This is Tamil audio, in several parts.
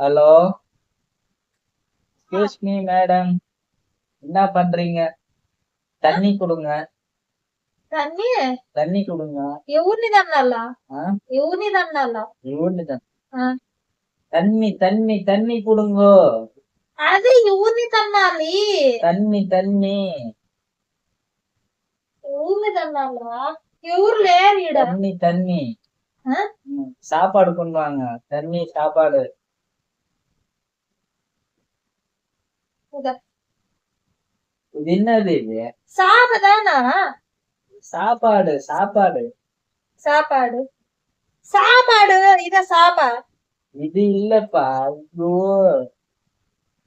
Hello, excuse me madam. என்ன பண்றீங்க? தண்ணி கொடுங்க. తన్ని தண்ணி கொடுங்க. ఎవరిని తన్నాలా ஆ? ఎవరిని తన్నాలా இவனு தான். ఆ, தண்ணி தண்ணி தண்ணி கொடுங்கோ. అదే ఎవరిని తన్నాలి தண்ணி தண்ணி ఎవరిని తన్నాలా ఎవరు లేరు ఈడ தண்ணி தண்ணி ఆ? சாப்பாடு கொண்டு வாங்க. தண்ணி சாப்பாடு. ఇదా. இது என்னது இது? సాపదానా சாப்பாடு சாப்பாடு. సాపాడు సాపాడు ఇదే సాప இது இல்லப்பா. ஐயோ,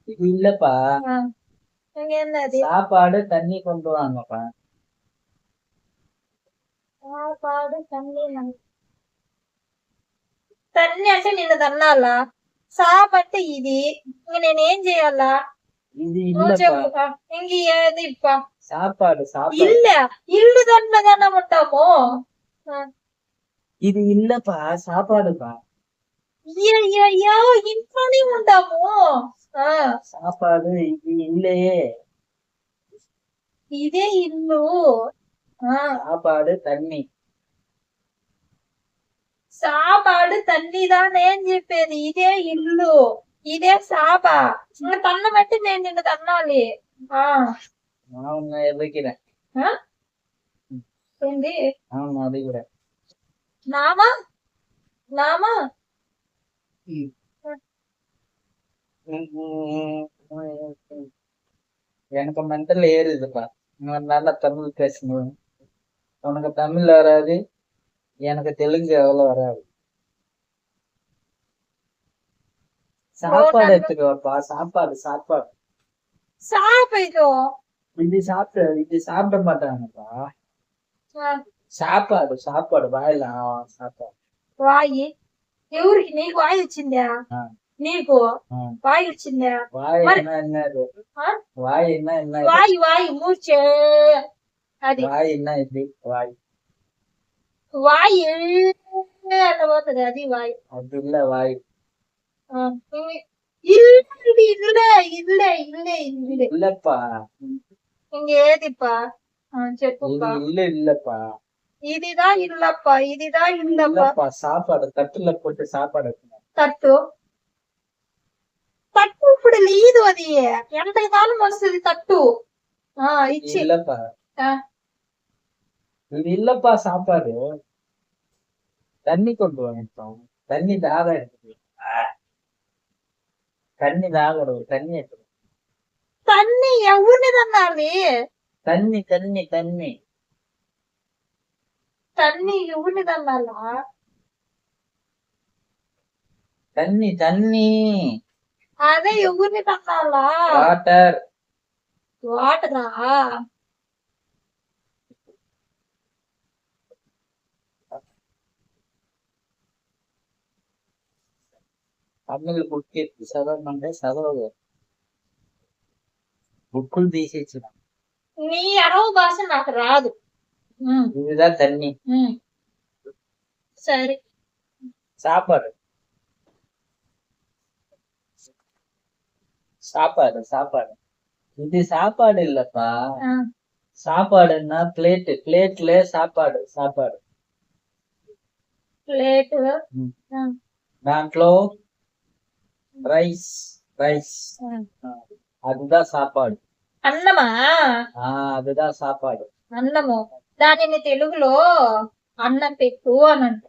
இது இல்லப்பா. ఆ, ఇంకేందది சாப்பாடு தண்ணி கொண்டு வாங்கப்பா. సాపాడు తన్ని అంటే నిన్ను తన్నాలా సాప్ అంటే ఇది ఇంక నేనేం చేయాలా இது నువ్వు இல்லப்பா. చెప్పు ఇంక ఏది ఇప్ప சாப்பாடு சாப்பாடு. இல்ல ఇల్లు దాంట్లోగానే ఉంటాము ఆ, இது இல்லப்பா, சாப்பாடுப்பா. అయ్యయ్యో ఇంట్లోనే ఉంటాము ఆ, சாப்பாடு இது இல்லையே. ఇదే ఇల్లు ఆ, சாப்பாடு தண்ணி. సాపాడు తన్నిదానే అని చెప్పేది ఇదే ఇల్లు ఇదే సాప ఇంకా తన్నబట్టి నేను నిన్ను తన్నాలి ఆ நான் உன்னை எதிர்க்கிறேன். ఆ? ఏంది நான் உன்னை எதிர்க்கிறேன். నామా నామా எனக்கு மென்டல் ஏறுதுப்பா. நான் நல்லா தமிழ் பேசணும். உனக்கு தமிழ் வராது, எனக்கு தெலுங்கு எவ்வளவு வராது. சாப்பாடு எடுத்துக்கோப்பா. சாப்பாடு சாப்பாடு. సాప ఇదో இது சாப்பிட மாட்டாங்கப்பா. சாப்பாடு சாப்பாடு வாயில சாப்பாடு. వాయి ఎవరికి నీకు వాయి వచ్చిందా ஆ, నీకు ஆ. వాయి వచ్చిందా வாய் మరి என்ன என்னது? ఆ? வாய் என்ன என்ன இது? వాయి వాయి మూర్చే అది வாய் என்ன இது? வாய் వాయి అట్లా పోతుంది అది వాయి அது இல்ல வாய். ఆ, ఇల్లు ఇల్లే ఇల్లే ఇల్లే ఇల్లే இல்லப்பா, ఇంకేదిప్పా చెప్పుప్పా இது இல்ல இல்லப்பா. ఇదిదా ఇల్లప్ప ఇదిదా ఇల్లప్ప இல்லப்பா, சாப்பாடு தட்டுல போட்டு சாப்பாடு வைக்கணும். తట్టు తట్టు ఇప్పుడు లేదు అది ఎంత కాలం వస్తుంది తట్టు ఆ இது ఇచ్చి இல்லப்பா, ఆ, இது இல்லப்பா சாப்பாடு. தண்ணி கொண்டு வாங்க. தண்ணி தாகம் எடுக்குது. தண்ணி தாகம் எடுக்குது. தண்ணி எடுக்குது. తన్ని ఎవరిని తన్నాలి தண்ணி தண்ணி தண்ணி తన్ని ఎవరిని తన్నాలా தண்ணி தண்ணி. అదే ఎవరిని తన్నాలా வாட்டர். వాటరా தமிழ் புக்கு చదవమంటే చదవదు. బుక్కులు తీసేసిన. నీ అరవ భాష నాకు రాదు ఉమ్, இதுதான் தண்ணி. ఉమ్. సరే சாப்பாடு சாப்பாடு சாப்பாடு. இது சாப்பாடு இல்லப்பா. ఆ, சாப்பாடுன்னா பிளேட். பிளேட்ல சாப்பாடு சாப்பாடு. ప్లేట్ ம். ఆ, దాంట్లో ரைஸ் ரைஸ். ఆ. அதுதான் சாப்பாடு. అన్నమా அதுதான் சாப்பாடு. అన్నము దానిని తెలుగులో అన్నం పెట్టు అని అంట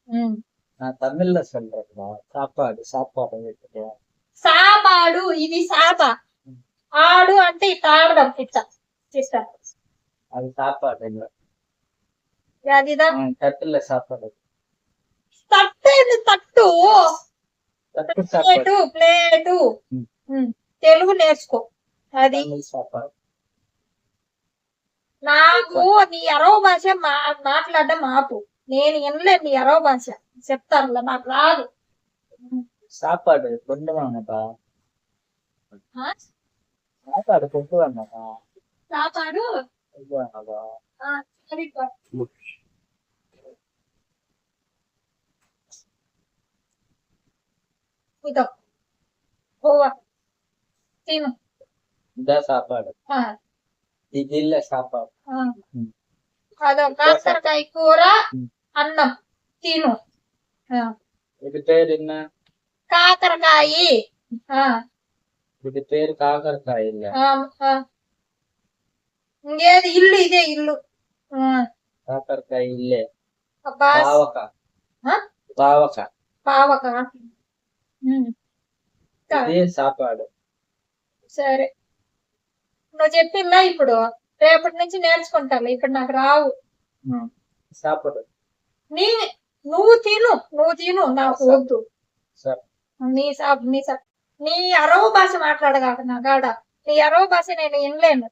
ఉమ్. நான் தமிழ்ல சொல்றேன்ப்பா. சாப்பாடு சாப்பாடு வைக்கிறேன். సాపాడు ఇది సాప ఆడు అంటే ఇట్లా ఆడదాం ఇట్లా ఇట్లా அது சாப்பாடு இல்ல. అదిదా தட்டுல சாப்பாடு. తట్టు ఏంది తట్టు தட்டு சாப்பாடு. ప్లేటు ప్లేటు ఉమ్. ఉమ్. తెలుగు నేర్చుకో అది தமிழ் சாப்பாடு. నాకు నీ అరవ భాష మాట్లాడడం ఆపు నేను వినలేదు నీ అరవ భాష చెప్తానులే నాకు రాదు சாப்பாடு கொண்டு வாங்கப்பா. ఆ? சாப்பாடு கொண்டு வாங்கப்பா. సాపాడు கொண்டு வாங்கப்பா. ఆ, సరిగ్గా. ఇదో போவா తిను இதான் சாப்பாடு. ఆ, இது இல்ல சாப்பாடு. ఆ. ம். అదో కాకరకాయ కూర ம். అన్నం తిను ఆ, இது பேர் என்ன? కాకరకాయ ఆ, இது பேர் காக்கரக்காய் இல்ல. ఆ, ఆ. ఇంకేది ఇల్లు ఇదే ఇల్లు ఆ, காக்கரக்காய் இல்ல. అబ్బా பாவக்காய். ఆ? பாவக்காய். పావక ఉమ్. இது சாப்பாடு. సరే నువ్వు చెప్పిందా ఇప్పుడు రేపటి నుంచి నేర్చుకుంటాను ఇప్పుడు నాకు రావు ம். சாப்பாடு. నీ నువ్వు తిను నాకు వద్దు సరే. నీ అరవ భాష మాట్లాడగాక నా గాడ నీ అరవ భాష నేను వినలేను